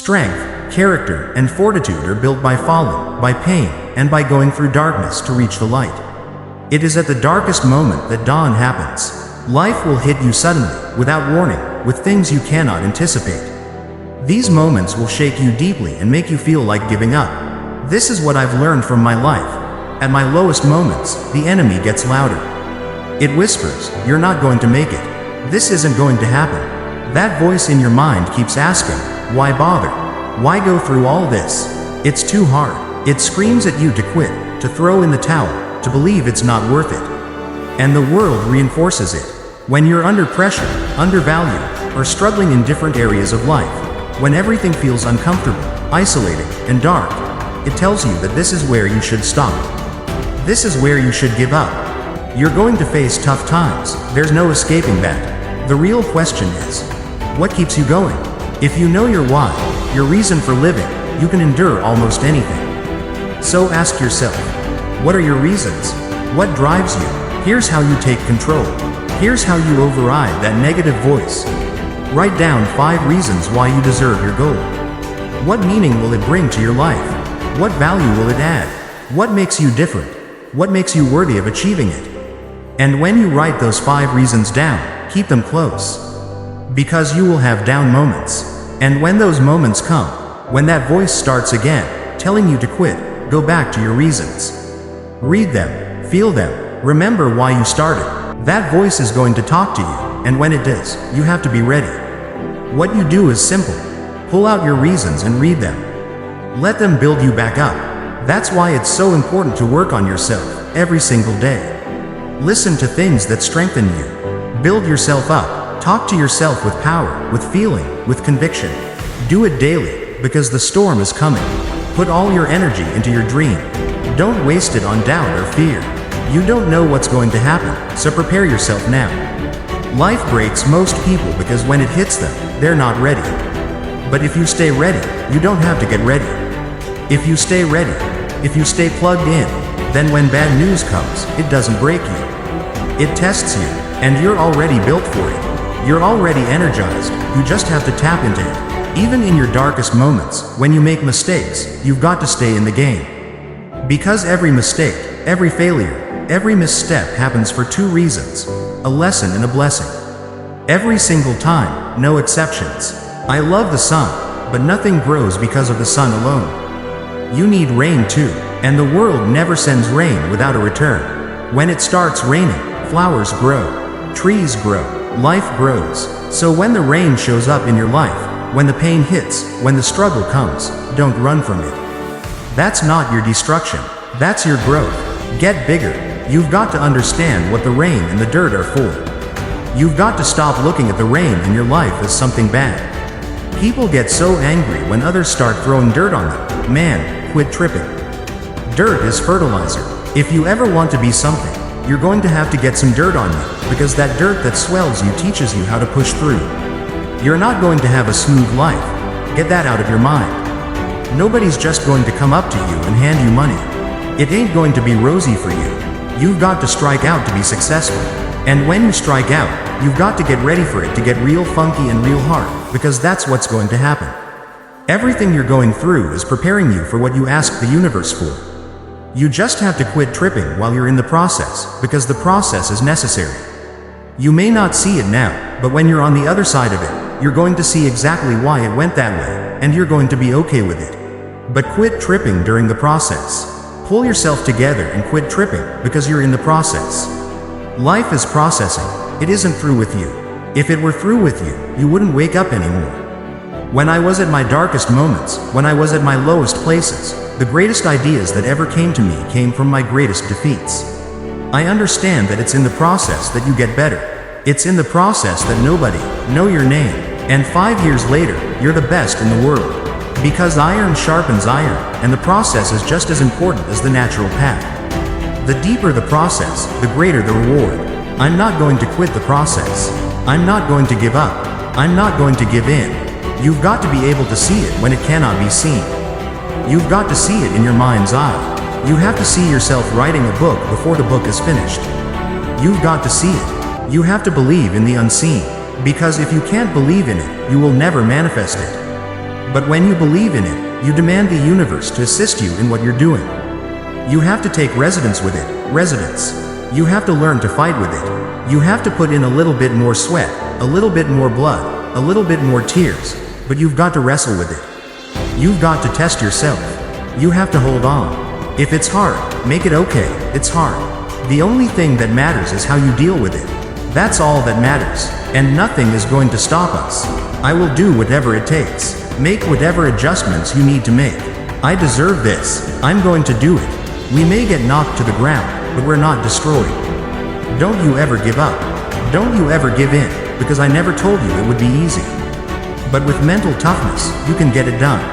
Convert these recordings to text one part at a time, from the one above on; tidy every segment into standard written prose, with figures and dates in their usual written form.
Strength, character, and fortitude are built by falling, by pain, and by going through darkness to reach the light. It is at the darkest moment that dawn happens. Life will hit you suddenly, without warning, with things you cannot anticipate. These moments will shake you deeply and make you feel like giving up. This is what I've learned from my life. At my lowest moments, the enemy gets louder. It whispers, "You're not going to make it. This isn't going to happen." That voice in your mind keeps asking, "Why bother? Why go through all this? It's too hard." It screams at you to quit, to throw in the towel, to believe it's not worth it. And the world reinforces it. When you're under pressure, undervalued, or struggling in different areas of life, when everything feels uncomfortable, isolating, and dark, it tells you that this is where you should stop. This is where you should give up. You're going to face tough times, there's no escaping that. The real question is, what keeps you going? If you know your why, your reason for living, you can endure almost anything. So ask yourself, what are your reasons? What drives you? Here's how you take control. Here's how you override that negative voice. Write down 5 reasons why you deserve your goal. What meaning will it bring to your life? What value will it add? What makes you different? What makes you worthy of achieving it? And when you write those 5 reasons down, keep them close. Because you will have down moments. And when those moments come, when that voice starts again, telling you to quit, go back to your reasons. Read them, feel them, remember why you started. That voice is going to talk to you, and when it does, you have to be ready. What you do is simple. Pull out your reasons and read them. Let them build you back up. That's why it's so important to work on yourself every single day. Listen to things that strengthen you. Build yourself up. Talk to yourself with power, with feeling, with conviction. Do it daily, because the storm is coming. Put all your energy into your dream. Don't waste it on doubt or fear. You don't know what's going to happen, so prepare yourself now. Life breaks most people because when it hits them, they're not ready. But if you stay ready, you don't have to get ready. If you stay ready, if you stay plugged in, then when bad news comes, it doesn't break you. It tests you, and you're already built for it. You're already energized, you just have to tap into it. Even in your darkest moments, when you make mistakes, you've got to stay in the game. Because every mistake, every failure, every misstep happens for 2 reasons: a lesson and a blessing. Every single time, no exceptions. I love the sun, but nothing grows because of the sun alone. You need rain too, and the world never sends rain without a return. When it starts raining, flowers grow, trees grow, life grows. So when the rain shows up in your life, when the pain hits, when the struggle comes, don't run from it. That's not your destruction, that's your growth. Get bigger. You've got to understand what the rain and the dirt are for. You've got to stop looking at the rain in your life as something bad. People get so angry when others start throwing dirt on them. Man, quit tripping. Dirt is fertilizer. If you ever want to be something, you're going to have to get some dirt on you, because that dirt that swells you teaches you how to push through. You're not going to have a smooth life. Get that out of your mind. Nobody's just going to come up to you and hand you money. It ain't going to be rosy for you. You've got to strike out to be successful. And when you strike out, you've got to get ready for it to get real funky and real hard, because that's what's going to happen. Everything you're going through is preparing you for what you ask the universe for. You just have to quit tripping while you're in the process, because the process is necessary. You may not see it now, but when you're on the other side of it, you're going to see exactly why it went that way, and you're going to be okay with it. But quit tripping during the process. Pull yourself together and quit tripping, because you're in the process. Life is processing. It isn't through with you. If it were through with you, you wouldn't wake up anymore. When I was at my darkest moments, when I was at my lowest places, the greatest ideas that ever came to me came from my greatest defeats. I understand that it's in the process that you get better. It's in the process that nobody know your name, and 5 years later, you're the best in the world. Because iron sharpens iron, and the process is just as important as the natural path. The deeper the process, the greater the reward. I'm not going to quit the process. I'm not going to give up. I'm not going to give in. You've got to be able to see it when it cannot be seen. You've got to see it in your mind's eye. You have to see yourself writing a book before the book is finished. You've got to see it. You have to believe in the unseen. Because if you can't believe in it, you will never manifest it. But when you believe in it, you demand the universe to assist you in what you're doing. You have to take residence with it, residence. You have to learn to fight with it. You have to put in a little bit more sweat, a little bit more blood, a little bit more tears, but you've got to wrestle with it. You've got to test yourself. You have to hold on. If it's hard, make it okay, it's hard. The only thing that matters is how you deal with it. That's all that matters, and nothing is going to stop us. I will do whatever it takes. Make whatever adjustments you need to make. I deserve this. I'm going to do it. We may get knocked to the ground, but we're not destroyed. Don't you ever give up. Don't you ever give in, because I never told you it would be easy. But with mental toughness, you can get it done.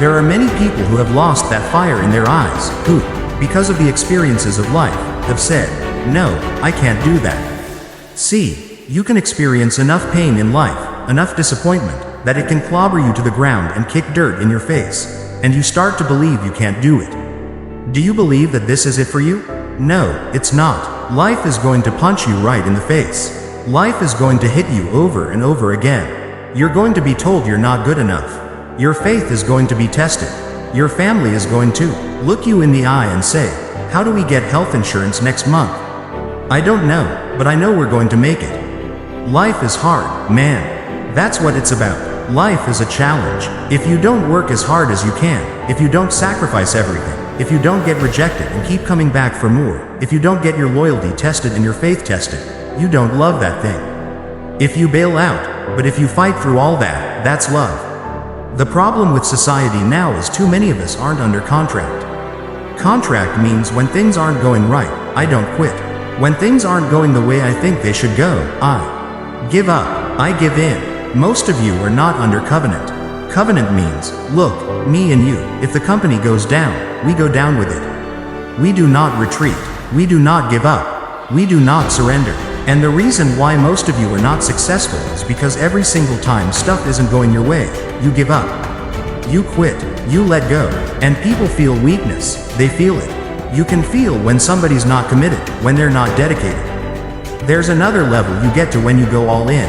There are many people who have lost that fire in their eyes, who, because of the experiences of life, have said, "No, I can't do that." See, you can experience enough pain in life, enough disappointment, that it can clobber you to the ground and kick dirt in your face, and you start to believe you can't do it. Do you believe that this is it for you? No, it's not. Life is going to punch you right in the face. Life is going to hit you over and over again. You're going to be told you're not good enough. Your faith is going to be tested. Your family is going to look you in the eye and say, "How do we get health insurance next month?" I don't know, but I know we're going to make it. Life is hard, man. That's what it's about. Life is a challenge. If you don't work as hard as you can, if you don't sacrifice everything, if you don't get rejected and keep coming back for more, if you don't get your loyalty tested and your faith tested, you don't love that thing. If you bail out, but if you fight through all that, that's love. The problem with society now is too many of us aren't under contract. Contract means when things aren't going right, I don't quit. When things aren't going the way I think they should go, I give up. I give in. Most of you are not under covenant. Covenant means, look, me and you, if the company goes down, we go down with it. We do not retreat. We do not give up. We do not surrender. And the reason why most of you are not successful is because every single time stuff isn't going your way, you give up. You quit. You let go. And people feel weakness. They feel it. You can feel when somebody's not committed, when they're not dedicated. There's another level you get to when you go all in.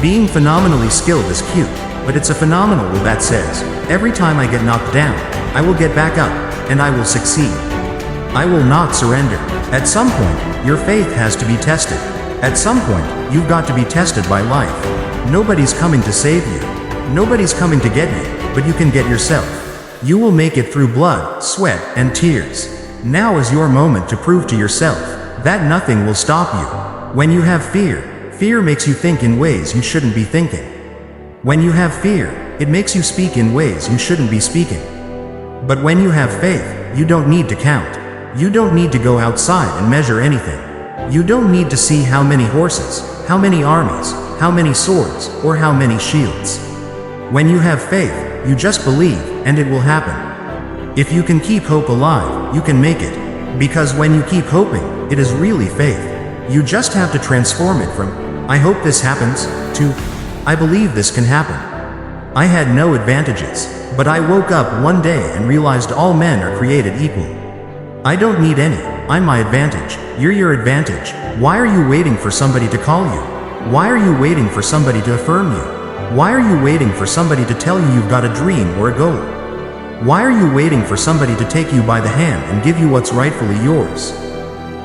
Being phenomenally skilled is cute, but it's a phenomenal that says, every time I get knocked down, I will get back up, and I will succeed. I will not surrender. At some point, your faith has to be tested. At some point, you've got to be tested by life. Nobody's coming to save you. Nobody's coming to get you, but you can get yourself. You will make it through blood, sweat, and tears. Now is your moment to prove to yourself that nothing will stop you. When you have fear, fear makes you think in ways you shouldn't be thinking. When you have fear, it makes you speak in ways you shouldn't be speaking. But when you have faith, you don't need to count. You don't need to go outside and measure anything. You don't need to see how many horses, how many armies, how many swords, or how many shields. When you have faith, you just believe, and it will happen. If you can keep hope alive, you can make it. Because when you keep hoping, it is really faith. You just have to transform it from, "I hope this happens," to, "I believe this can happen." I had no advantages, but I woke up one day and realized all men are created equal. I don't need any. I'm my advantage. You're your advantage. Why are you waiting for somebody to call you? Why are you waiting for somebody to affirm you? Why are you waiting for somebody to tell you you've got a dream or a goal? Why are you waiting for somebody to take you by the hand and give you what's rightfully yours?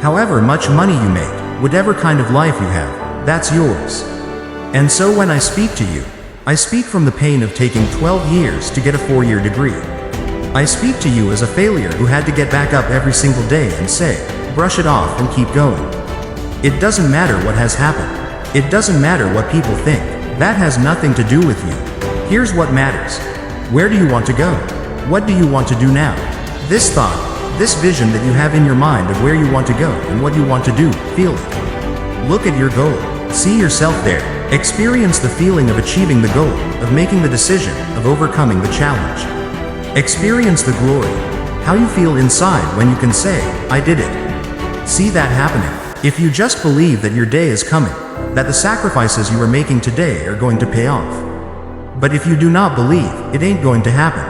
However much money you make, whatever kind of life you have, that's yours. And so when I speak to you, I speak from the pain of taking 12 years to get a 4-year degree. I speak to you as a failure who had to get back up every single day and say, brush it off and keep going. It doesn't matter what has happened. It doesn't matter what people think. That has nothing to do with you. Here's what matters. Where do you want to go? What do you want to do now? This thought, this vision that you have in your mind of where you want to go and what you want to do, feel it. Look at your goal. See yourself there. Experience the feeling of achieving the goal, of making the decision, of overcoming the challenge. Experience the glory. How you feel inside when you can say, I did it. See that happening. If you just believe that your day is coming, that the sacrifices you are making today are going to pay off. But if you do not believe, it ain't going to happen.